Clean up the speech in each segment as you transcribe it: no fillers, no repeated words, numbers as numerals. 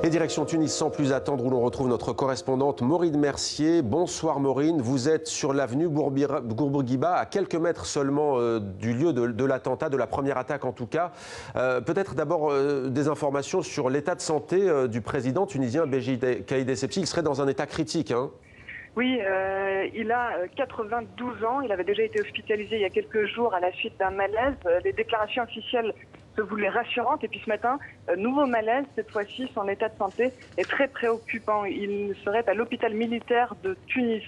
Et direction Tunis sans plus attendre où l'on retrouve notre correspondante Maureen Mercier. Bonsoir Maureen, vous êtes sur l'avenue Bourguiba, à quelques mètres seulement du lieu de l'attentat, de la première attaque en tout cas. Peut-être d'abord des informations sur l'état de santé du président tunisien Béji Caïd Essebsi. Il serait dans un état critique, hein. Oui, il a 92 ans, il avait déjà été hospitalisé il y a quelques jours à la suite d'un malaise. Les déclarations officielles se voulaient rassurantes et puis ce matin, nouveau malaise, cette fois-ci son état de santé est très préoccupant. Il serait à l'hôpital militaire de Tunis.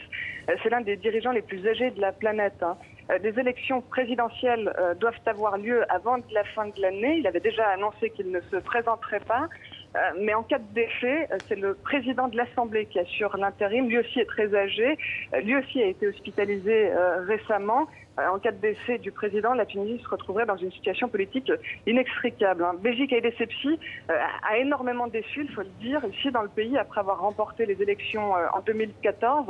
C'est l'un des dirigeants les plus âgés de la planète, hein. Des élections présidentielles doivent avoir lieu avant la fin de l'année. Il avait déjà annoncé qu'il ne se présenterait pas. Mais en cas de décès, c'est le président de l'Assemblée qui assure l'intérim. Lui aussi est très âgé. Lui aussi a été hospitalisé récemment. En cas de décès du président, la Tunisie se retrouverait dans une situation politique inextricable. Béji Caïd Essebsi a énormément déçu, il faut le dire, ici dans le pays, après avoir remporté les élections en 2014.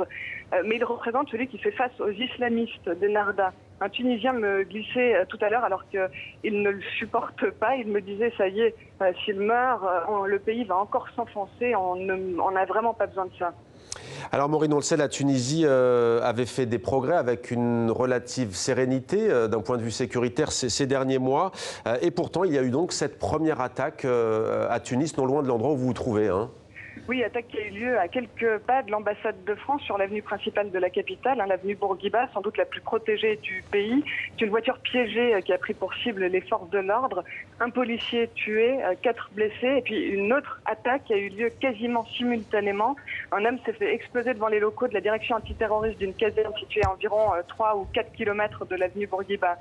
Mais il représente celui qui fait face aux islamistes d'Ennahda. Un Tunisien me glissait tout à l'heure alors qu'il ne le supporte pas. Il me disait, ça y est, s'il meurt, le pays va encore s'enfoncer. On n'a vraiment pas besoin de ça. Alors Maureen, on le sait, la Tunisie avait fait des progrès avec une relative sérénité d'un point de vue sécuritaire ces derniers mois. Et pourtant, il y a eu donc cette première attaque à Tunis, non loin de l'endroit où vous vous trouvez, hein. Oui, attaque qui a eu lieu à quelques pas de l'ambassade de France sur l'avenue principale de la capitale, l'avenue Bourguiba, sans doute la plus protégée du pays. C'est une voiture piégée qui a pris pour cible les forces de l'ordre. Un policier tué, 4 blessés, et puis une autre attaque qui a eu lieu quasiment simultanément. Un homme s'est fait exploser devant les locaux de la direction antiterroriste d'une caserne située à environ 3 ou 4 kilomètres de l'avenue Bourguiba.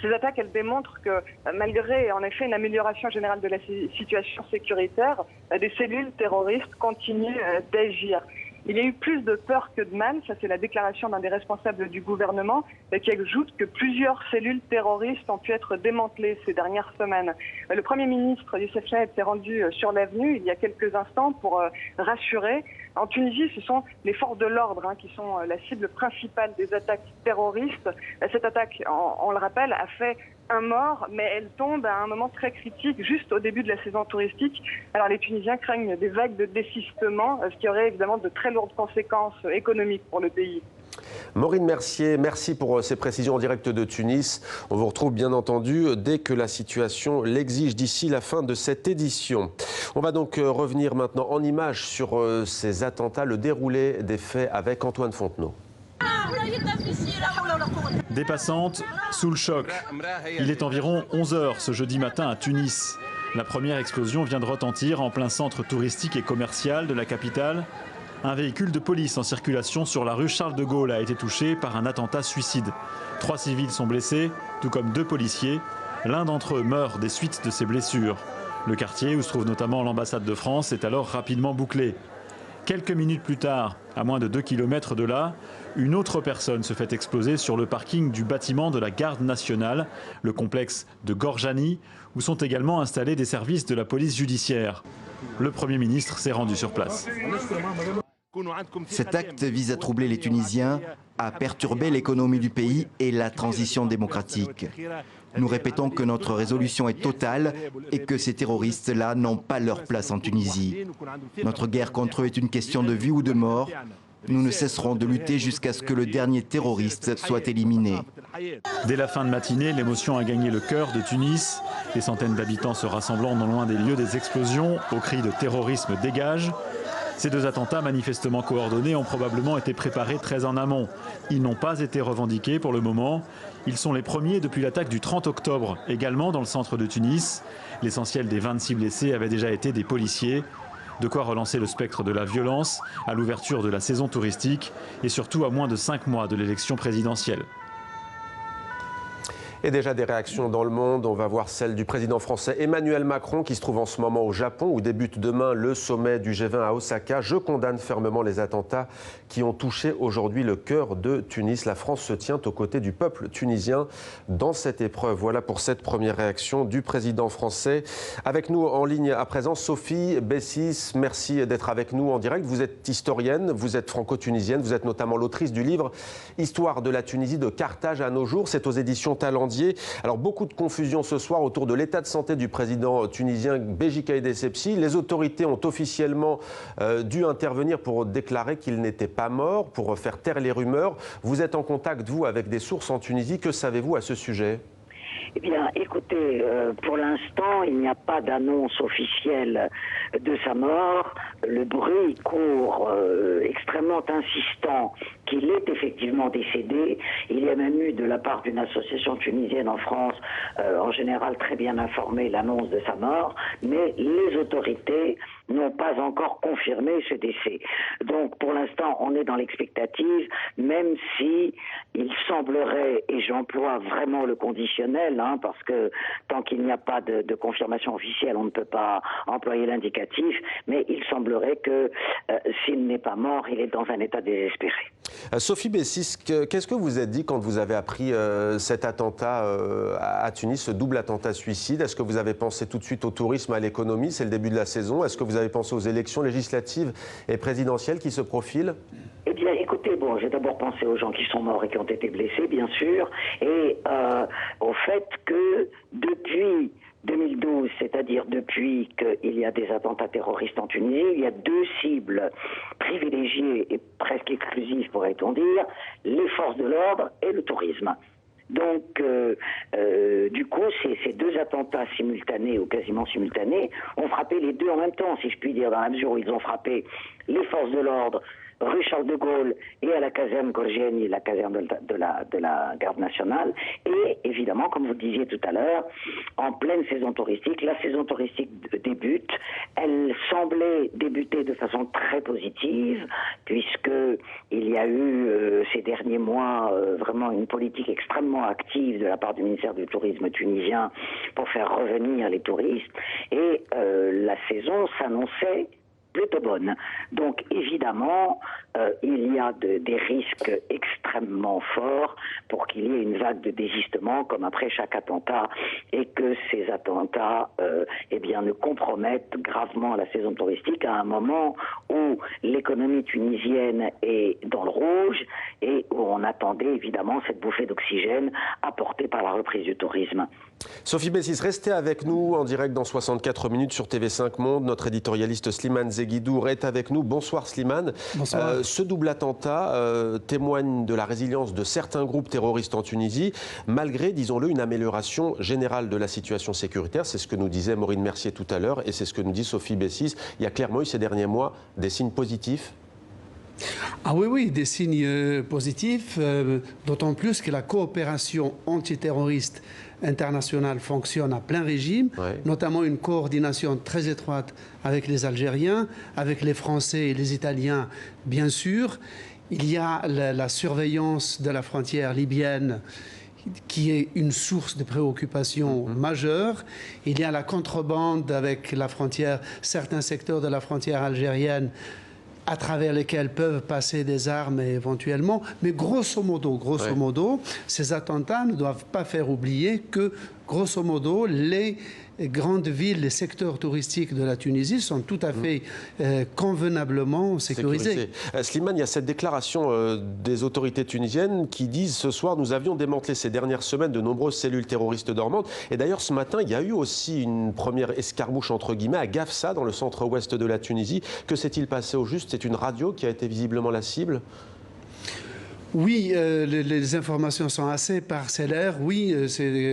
Ces attaques, elles démontrent que malgré en effet une amélioration générale de la situation sécuritaire, des cellules terroristes continuent d'agir. Il y a eu plus de peur que de mal, ça c'est la déclaration d'un des responsables du gouvernement, qui ajoute que plusieurs cellules terroristes ont pu être démantelées ces dernières semaines. Le Premier ministre Youssef Chahed s'est rendu sur l'avenue il y a quelques instants pour rassurer. En Tunisie, ce sont les forces de l'ordre qui sont la cible principale des attaques terroristes. Cette attaque, on le rappelle, a fait un mort, mais elle tombe à un moment très critique, juste au début de la saison touristique. Alors les Tunisiens craignent des vagues de désistement, ce qui aurait évidemment de très lourdes conséquences économiques pour le pays. Maureen Mercier, merci pour ces précisions en direct de Tunis. On vous retrouve bien entendu dès que la situation l'exige d'ici la fin de cette édition. On va donc revenir maintenant en images sur ces attentats, le déroulé des faits avec Antoine Fontenot. Des passantes sous le choc. Il est environ 11 h ce jeudi matin à Tunis. La première explosion vient de retentir en plein centre touristique et commercial de la capitale. Un véhicule de police en circulation sur la rue Charles de Gaulle a été touché par un attentat suicide. 3 civils sont blessés, tout comme 2 policiers. L'un d'entre eux meurt des suites de ses blessures. Le quartier, où se trouve notamment l'ambassade de France, est alors rapidement bouclé. Quelques minutes plus tard, à moins de 2 km de là, une autre personne se fait exploser sur le parking du bâtiment de la Garde nationale, le complexe de Gorjani, où sont également installés des services de la police judiciaire. Le Premier ministre s'est rendu sur place. Cet acte vise à troubler les Tunisiens, à perturber l'économie du pays et la transition démocratique. Nous répétons que notre résolution est totale et que ces terroristes-là n'ont pas leur place en Tunisie. Notre guerre contre eux est une question de vie ou de mort. Nous ne cesserons de lutter jusqu'à ce que le dernier terroriste soit éliminé. Dès la fin de matinée, l'émotion a gagné le cœur de Tunis. Des centaines d'habitants se rassemblant non loin des lieux des explosions, au cri de terrorisme dégage. Ces 2 attentats manifestement coordonnés ont probablement été préparés très en amont. Ils n'ont pas été revendiqués pour le moment. Ils sont les premiers depuis l'attaque du 30 octobre, également dans le centre de Tunis. L'essentiel des 26 blessés avait déjà été des policiers. De quoi relancer le spectre de la violence à l'ouverture de la saison touristique et surtout à moins de 5 mois de l'élection présidentielle. Et déjà des réactions dans le monde. On va voir celle du président français Emmanuel Macron qui se trouve en ce moment au Japon où débute demain le sommet du G20 à Osaka. Je condamne fermement les attentats qui ont touché aujourd'hui le cœur de Tunis. La France se tient aux côtés du peuple tunisien dans cette épreuve. Voilà pour cette première réaction du président français. Avec nous en ligne à présent, Sophie Bessis, merci d'être avec nous en direct. Vous êtes historienne, vous êtes franco-tunisienne, vous êtes notamment l'autrice du livre Histoire de la Tunisie de Carthage à nos jours. C'est aux éditions Talent. attendiez. Alors beaucoup de confusion ce soir autour de l'état de santé du président tunisien Béji Caïd Essebsi. Les autorités ont officiellement dû intervenir pour déclarer qu'il n'était pas mort, pour faire taire les rumeurs. Vous êtes en contact, vous, avec des sources en Tunisie. Que savez-vous à ce sujet ? Eh bien, écoutez, pour l'instant, il n'y a pas d'annonce officielle de sa mort. Le bruit court extrêmement insistant qu'il est effectivement décédé. Il y a même eu de la part d'une association tunisienne en France, en général très bien informée, l'annonce de sa mort, mais les autorités n'ont pas encore confirmé ce décès. Donc pour l'instant, on est dans l'expectative, même si il semblerait, et j'emploie vraiment le conditionnel, parce que tant qu'il n'y a pas de confirmation officielle, on ne peut pas employer l'indicatif, mais il semblerait que s'il n'est pas mort, il est dans un état désespéré. Sophie Bessis, qu'est-ce que vous êtes dit quand vous avez appris cet attentat à Tunis, ce double attentat suicide? Est-ce que vous avez pensé tout de suite au tourisme, à l'économie? C'est le début de la saison. Est-ce que vous avez pensé aux élections législatives et présidentielles qui se profilent? Eh bien, écoutez, j'ai d'abord pensé aux gens qui sont morts et qui ont été blessés, bien sûr, et au fait que depuis 2012, c'est-à-dire depuis qu'il y a des attentats terroristes en Tunisie, il y a deux cibles privilégiées et presque exclusives, pourrait-on dire, les forces de l'ordre et le tourisme. Donc, du coup, ces deux attentats simultanés ou quasiment simultanés ont frappé les deux en même temps, si je puis dire, dans la mesure où ils ont frappé les forces de l'ordre rue Charles de Gaulle et à la caserne Gorgieni, la caserne de la Garde nationale, et évidemment, comme vous disiez tout à l'heure, en pleine saison touristique. La saison touristique débute. Elle semblait débuter de façon très positive, puisque il y a eu ces derniers mois vraiment une politique extrêmement active de la part du ministère du Tourisme tunisien pour faire revenir les touristes, et la saison s'annonçait plutôt bonne. Donc évidemment, il y a des risques extrêmement forts pour qu'il y ait une vague de désistement comme après chaque attentat, et que ces attentats ne compromettent gravement la saison touristique à un moment où l'économie tunisienne est dans le rouge et où on attendait évidemment cette bouffée d'oxygène apportée par la reprise du tourisme. Sophie Bessis, restez avec nous en direct dans 64 minutes sur TV5 Monde. Notre éditorialiste Slimane Zeguidour est avec nous. Bonsoir Slimane. Bonsoir. Ce double attentat témoigne de la résilience de certains groupes terroristes en Tunisie, malgré, disons-le, une amélioration générale de la situation sécuritaire. C'est ce que nous disait Maureen Mercier tout à l'heure et c'est ce que nous dit Sophie Bessis. Il y a clairement eu ces derniers mois des signes positifs. Ah oui, des signes positifs, d'autant plus que la coopération antiterroriste internationale fonctionne à plein régime, notamment une coordination très étroite avec les Algériens, avec les Français et les Italiens, bien sûr. Il y a la surveillance de la frontière libyenne, qui est une source de préoccupation majeure. Il y a la contrebande avec la frontière, certains secteurs de la frontière algérienne, à travers lesquels peuvent passer des armes éventuellement. Mais grosso modo, ces attentats ne doivent pas faire oublier que, grosso modo, les grandes villes, les secteurs touristiques de la Tunisie sont tout à fait convenablement sécurisés. Slimane, il y a cette déclaration des autorités tunisiennes qui disent ce soir, nous avions démantelé ces dernières semaines de nombreuses cellules terroristes dormantes. Et d'ailleurs, ce matin, il y a eu aussi une première escarmouche, entre guillemets, à Gafsa, dans le centre-ouest de la Tunisie. Que s'est-il passé au juste? C'est une radio qui a été visiblement la cible? Oui, les informations sont assez parcellaires. Oui,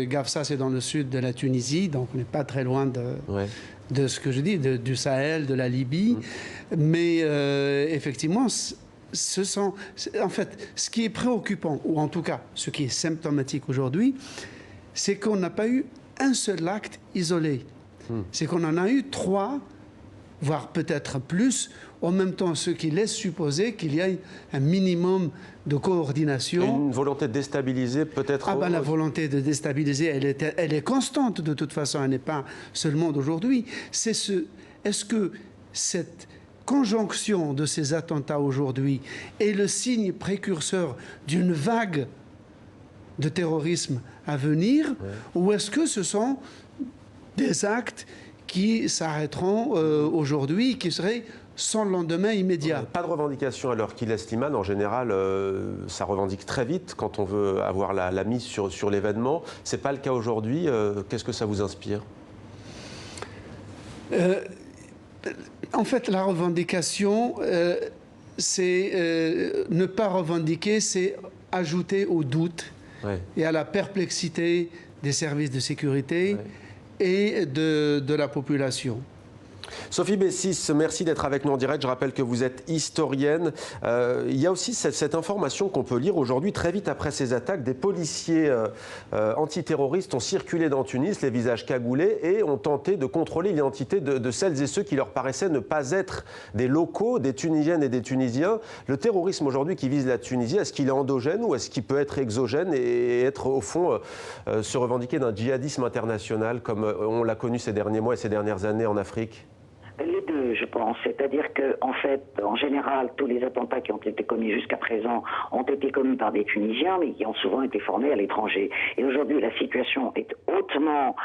Gafsa, c'est dans le sud de la Tunisie, donc on n'est pas très loin de ce que je dis, du Sahel, de la Libye. Mais effectivement, en fait, ce qui est préoccupant, ou en tout cas ce qui est symptomatique aujourd'hui, c'est qu'on n'a pas eu un seul acte isolé. C'est qu'on en a eu 3, voire peut-être plus, en même temps, ce qui laisse supposer qu'il y a un minimum de coordination. Une volonté de déstabiliser peut-être... La volonté de déstabiliser, elle est constante de toute façon, elle n'est pas seulement d'aujourd'hui. Est-ce que cette conjonction de ces attentats aujourd'hui est le signe précurseur d'une vague de terrorisme à venir, ou est-ce que ce sont des actes qui s'arrêteront aujourd'hui, qui seraient sans lendemain immédiat. Pas de revendication à l'heure qu'il est, Slimane. En général, ça revendique très vite quand on veut avoir la mise sur l'événement. Ce n'est pas le cas aujourd'hui. Qu'est-ce que ça vous inspire ? En fait, la revendication, c'est ne pas revendiquer, c'est ajouter au doute et à la perplexité des services de sécurité et de la population. Sophie Bessis, merci d'être avec nous en direct. Je rappelle que vous êtes historienne. Il y a aussi cette information qu'on peut lire aujourd'hui, très vite après ces attaques. Des policiers antiterroristes ont circulé dans Tunis, les visages cagoulés, et ont tenté de contrôler l'identité de celles et ceux qui leur paraissaient ne pas être des locaux, des Tunisiennes et des Tunisiens. Le terrorisme aujourd'hui qui vise la Tunisie, est-ce qu'il est endogène ou est-ce qu'il peut être exogène et être au fond se revendiquer d'un djihadisme international comme on l'a connu ces derniers mois et ces dernières années en Afrique ? Les deux, je pense. C'est-à-dire que, en fait, en général, tous les attentats qui ont été commis jusqu'à présent ont été commis par des Tunisiens, mais qui ont souvent été formés à l'étranger. Et aujourd'hui, la situation est hautement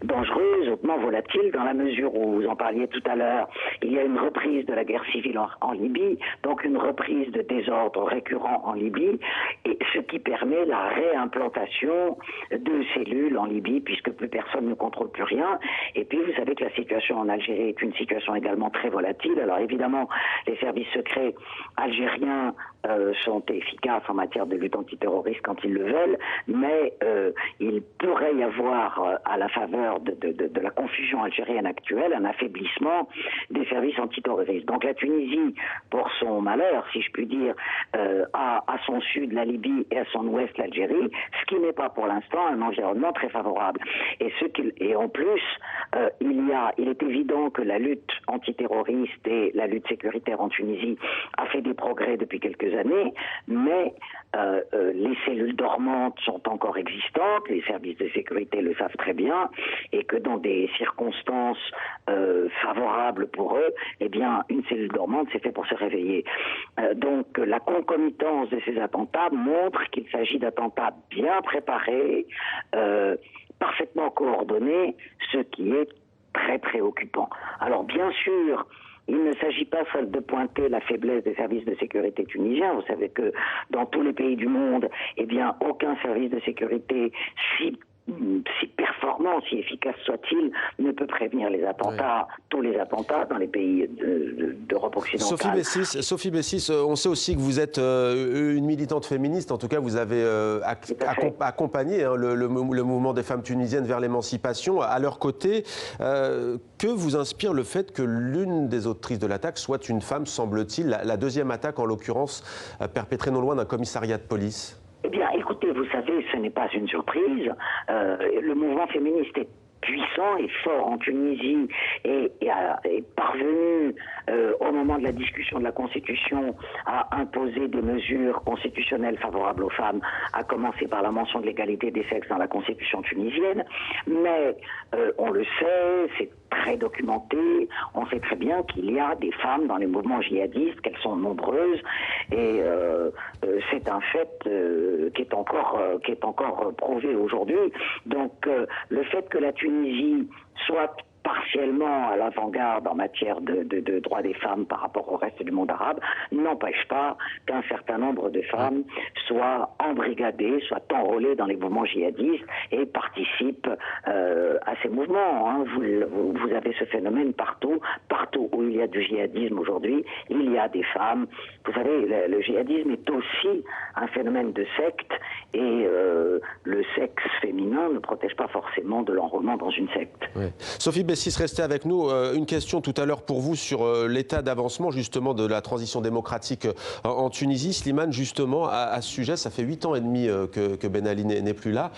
dangereuse, hautement volatile, dans la mesure où, vous en parliez tout à l'heure, il y a une reprise de la guerre civile en Libye, donc une reprise de désordres récurrents en Libye, et ce qui permet la réimplantation de cellules en Libye, puisque plus personne ne contrôle plus rien. Et puis, vous savez que la situation en Algérie est une situation également très volatile. Alors évidemment, les services secrets algériens sont efficaces en matière de lutte antiterroriste quand ils le veulent, mais il pourrait y avoir, à la faveur de la confusion algérienne actuelle, un affaiblissement des services antiterroristes. Donc la Tunisie, pour son malheur, si je puis dire, a à son sud la Libye et à son ouest l'Algérie, ce qui n'est pas pour l'instant un environnement très favorable. Et en plus, il est évident que la lutte antiterroriste et la lutte sécuritaire en Tunisie a fait des progrès depuis quelques années, mais les cellules dormantes sont encore existantes, les services de sécurité le savent très bien, et que dans des circonstances favorables pour eux, eh bien, une cellule dormante, c'est fait pour se réveiller. Donc, la concomitance de ces attentats montre qu'il s'agit d'attentats bien préparés, parfaitement coordonnés, ce qui est très préoccupant. Alors, bien sûr, il ne s'agit pas seul de pointer la faiblesse des services de sécurité tunisiens. Vous savez que dans tous les pays du monde, eh bien, aucun service de sécurité, si performant, si efficace soit-il, ne peut prévenir les attentats, tous les attentats dans les pays d'Europe occidentale. Sophie Bessis, on sait aussi que vous êtes une militante féministe. En tout cas, vous avez accompagné le mouvement des femmes tunisiennes vers l'émancipation. À leur côté, que vous inspire le fait que l'une des autrices de l'attaque soit une femme, semble-t-il, la deuxième attaque, en l'occurrence, perpétrée non loin d'un commissariat de police ? Eh bien, écoutez, vous savez, ce n'est pas une surprise. Le mouvement féministe est puissant et fort en Tunisie et est parvenu, au moment de la discussion de la Constitution, à imposer des mesures constitutionnelles favorables aux femmes, à commencer par la mention de l'égalité des sexes dans la Constitution tunisienne. Mais on le sait, c'est très documenté, on sait très bien qu'il y a des femmes dans les mouvements djihadistes, qu'elles sont nombreuses, et c'est un fait qui est encore prouvé aujourd'hui. Donc le fait que la Tunisie soit partiellement à l'avant-garde en matière de droits des femmes par rapport au reste du monde arabe n'empêche pas qu'un certain nombre de femmes soient embrigadées, soient enrôlées dans les mouvements djihadistes et participent à ces mouvements. Hein. Vous avez ce phénomène partout où il y a du djihadisme aujourd'hui, il y a des femmes. Vous savez, le djihadisme est aussi un phénomène de secte et le sexe féminin ne protège pas forcément de l'enrôlement dans une secte. Ouais. Sophie Bessis, restez avec nous. Une question tout à l'heure pour vous sur l'état d'avancement justement de la transition démocratique en Tunisie. Slimane, justement, à ce sujet, ça fait 8 ans et demi que Ben Ali n'est plus là.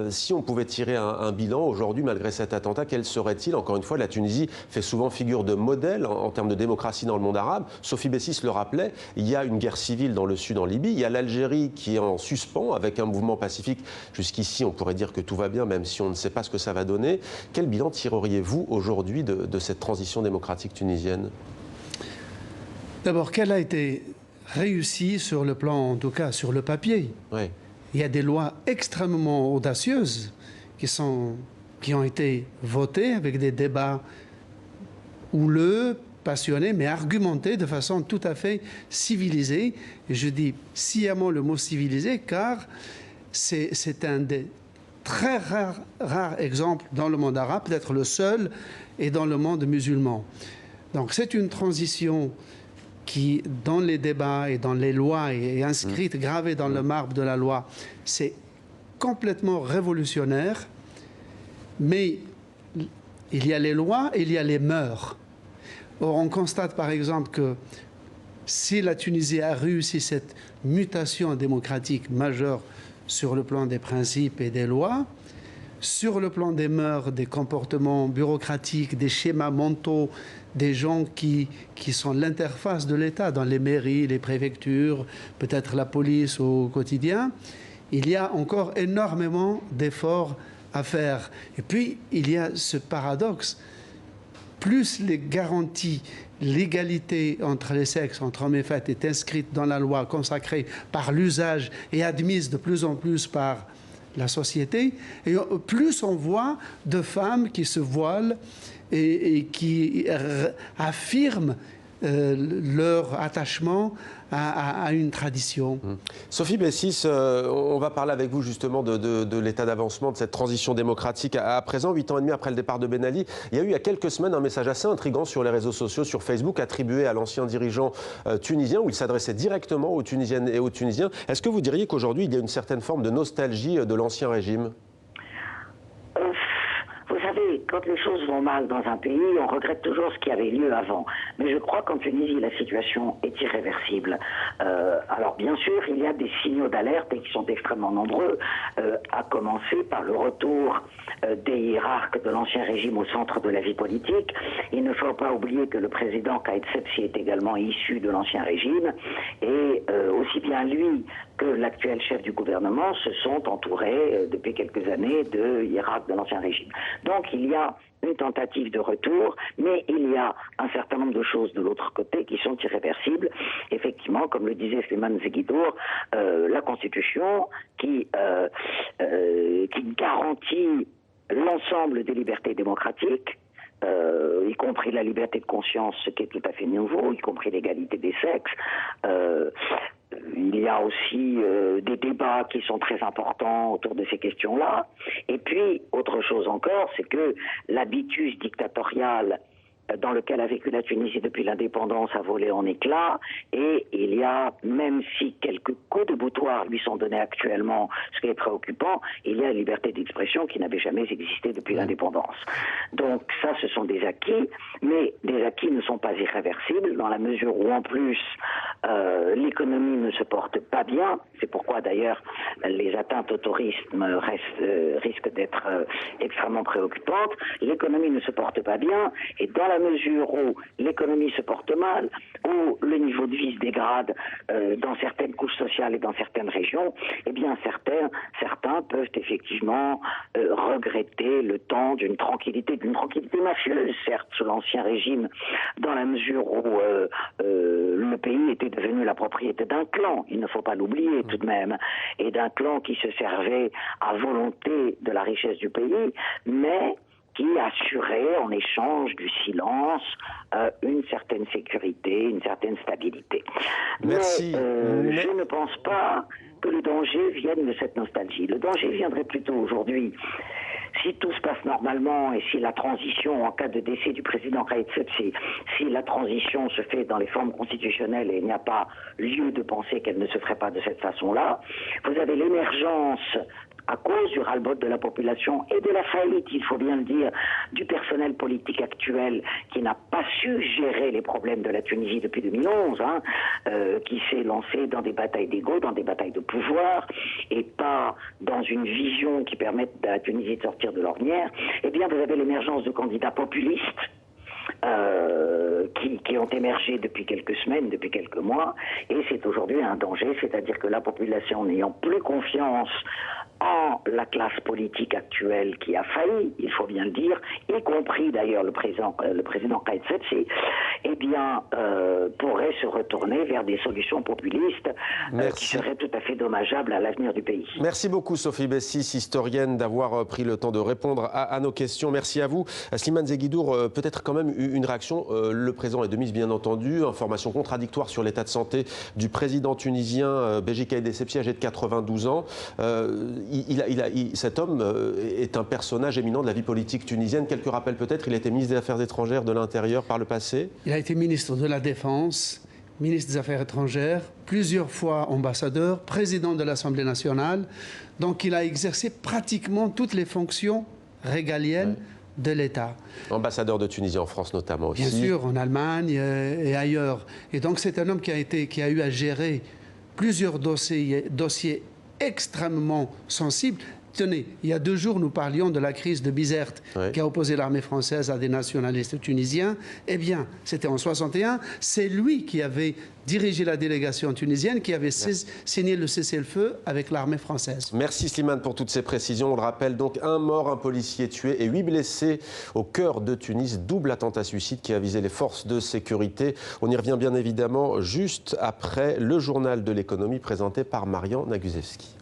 Si on pouvait tirer un bilan aujourd'hui, malgré cet attentat, quel serait-il? Encore une fois, la Tunisie fait souvent figure de modèle en termes de démocratie dans le monde arabe. Sophie Bessis le rappelait, il y a une guerre civile dans le sud en Libye, il y a l'Algérie qui est en suspens avec un mouvement pacifique. Jusqu'ici, on pourrait dire que tout va bien, même si on ne sait pas ce que ça va donner. Quel bilan tireriez-vous aujourd'hui de cette transition démocratique tunisienne? D'abord, qu'elle a été réussie sur le plan, en tout cas sur le papier. Oui. Il y a des lois extrêmement audacieuses qui sont qui ont été votés avec des débats houleux, passionnés, mais argumentés de façon tout à fait civilisée. Et je dis sciemment le mot civilisé car c'est un des très rares exemples dans le monde arabe, peut-être le seul, et dans le monde musulman. Donc c'est une transition qui, dans les débats et dans les lois, est inscrite, gravée dans le marbre de la loi. C'est complètement révolutionnaire, mais il y a les lois et il y a les mœurs. Or, on constate par exemple que si la Tunisie a réussi cette mutation démocratique majeure sur le plan des principes et des lois, sur le plan des mœurs, des comportements bureaucratiques, des schémas mentaux, des gens qui sont l'interface de l'État dans les mairies, les préfectures, peut-être la police au quotidien, il y a encore énormément d'efforts à faire. Et puis, il y a ce paradoxe. Plus les garanties, l'égalité entre les sexes, entre hommes et femmes, est inscrite dans la loi, consacrée par l'usage et admise de plus en plus par la société, et plus on voit de femmes qui se voilent et qui affirment leur attachement à une tradition. Sophie Bessis, on va parler avec vous justement de l'état d'avancement de cette transition démocratique. À présent, 8 ans et demi après le départ de Ben Ali, il y a eu il y a quelques semaines un message assez intriguant sur les réseaux sociaux, sur Facebook, attribué à l'ancien dirigeant tunisien, où il s'adressait directement aux Tunisiennes et aux Tunisiens. Est-ce que vous diriez qu'aujourd'hui, il y a une certaine forme de nostalgie de l'ancien régime ? Vous savez, quand les choses vont mal dans un pays, on regrette toujours ce qui avait lieu avant. Mais je crois qu'en Tunisie, la situation est irréversible. Alors bien sûr, il y a des signaux d'alerte et qui sont extrêmement nombreux, à commencer par le retour des hiérarques de l'ancien régime au centre de la vie politique. Il ne faut pas oublier que le président Kais Saied est également issu de l'ancien régime, et aussi bien lui que l'actuel chef du gouvernement se sont entourés depuis quelques années de hiérarques de l'ancien régime. Donc il y a une tentative de retour, mais il y a un certain nombre de choses de l'autre côté qui sont irréversibles. Effectivement, comme le disait Slimane Zeguidour, la Constitution qui garantit l'ensemble des libertés démocratiques, y compris la liberté de conscience, ce qui est tout à fait nouveau, y compris l'égalité des sexes. Il y a aussi des débats qui sont très importants autour de ces questions-là. Et puis, autre chose encore, c'est que l'habitus dictatorial dans lequel a vécu la Tunisie depuis l'indépendance a volé en éclats, et il y a, même si quelques coups de boutoir lui sont donnés actuellement, ce qui est préoccupant, il y a une liberté d'expression qui n'avait jamais existé depuis l'indépendance. Donc ça, ce sont des acquis, mais des acquis ne sont pas irréversibles, dans la mesure où en plus l'économie ne se porte pas bien. C'est pourquoi d'ailleurs les atteintes au tourisme risquent d'être extrêmement préoccupantes. L'économie ne se porte pas bien, et dans la mesure où l'économie se porte mal, où le niveau de vie se dégrade dans certaines couches sociales et dans certaines régions, eh bien certains peuvent effectivement regretter le temps d'une tranquillité mafieuse, certes, sous l'ancien régime, dans la mesure où le pays était devenu la propriété d'un clan, il ne faut pas l'oublier tout de même, et d'un clan qui se servait à volonté de la richesse du pays, mais qui assurait en échange du silence une certaine sécurité, une certaine stabilité. Merci. Mais je ne pense pas que le danger vienne de cette nostalgie. Le danger viendrait plutôt aujourd'hui, si tout se passe normalement et si la transition, en cas de décès du président Kais Saied, si la transition se fait dans les formes constitutionnelles et il n'y a pas lieu de penser qu'elle ne se ferait pas de cette façon-là, vous avez l'émergence, à cause du ras-le-bol de la population et de la faillite, il faut bien le dire, du personnel politique actuel qui n'a pas su gérer les problèmes de la Tunisie depuis 2011, qui s'est lancé dans des batailles d'ego, dans des batailles de pouvoir, et pas dans une vision qui permette à la Tunisie de sortir de l'ornière. Eh bien, vous avez l'émergence de candidats populistes qui ont émergé depuis quelques semaines, depuis quelques mois, et c'est aujourd'hui un danger, c'est-à-dire que la population, n'ayant plus confiance en la classe politique actuelle qui a failli, il faut bien le dire, y compris d'ailleurs le président Kais Saied, eh bien, pourrait se retourner vers des solutions populistes qui seraient tout à fait dommageables à l'avenir du pays. Merci beaucoup Sophie Bessis, historienne, d'avoir pris le temps de répondre à nos questions. Merci à vous. Slimane Zeguidour, peut-être quand même une réaction. Le président est de mise, bien entendu. Information contradictoire sur l'état de santé du président tunisien Béji Caïd Essebsi, âgé de 92 ans. Cet homme est un personnage éminent de la vie politique tunisienne. Quelques rappels peut-être. Il a été ministre des Affaires étrangères, de l'Intérieur par le passé. Il a été ministre de la Défense, ministre des Affaires étrangères, plusieurs fois ambassadeur, président de l'Assemblée nationale. Donc il a exercé pratiquement toutes les fonctions régaliennes de l'État. Ambassadeur de Tunisie en France notamment aussi. Bien sûr, en Allemagne et ailleurs. Et donc c'est un homme qui a eu à gérer plusieurs dossiers extrêmement sensibles. Tenez, il y a 2 jours, nous parlions de la crise de Bizerte qui a opposé l'armée française à des nationalistes tunisiens. Eh bien, c'était en 1961. C'est lui qui avait dirigé la délégation tunisienne, qui avait signé le cessez-le-feu avec l'armée française. Merci Slimane pour toutes ces précisions. On le rappelle donc, 1 mort, 1 policier tué et 8 blessés au cœur de Tunis. Double attentat suicide qui a visé les forces de sécurité. On y revient bien évidemment juste après le journal de l'économie présenté par Marian Naguzewski.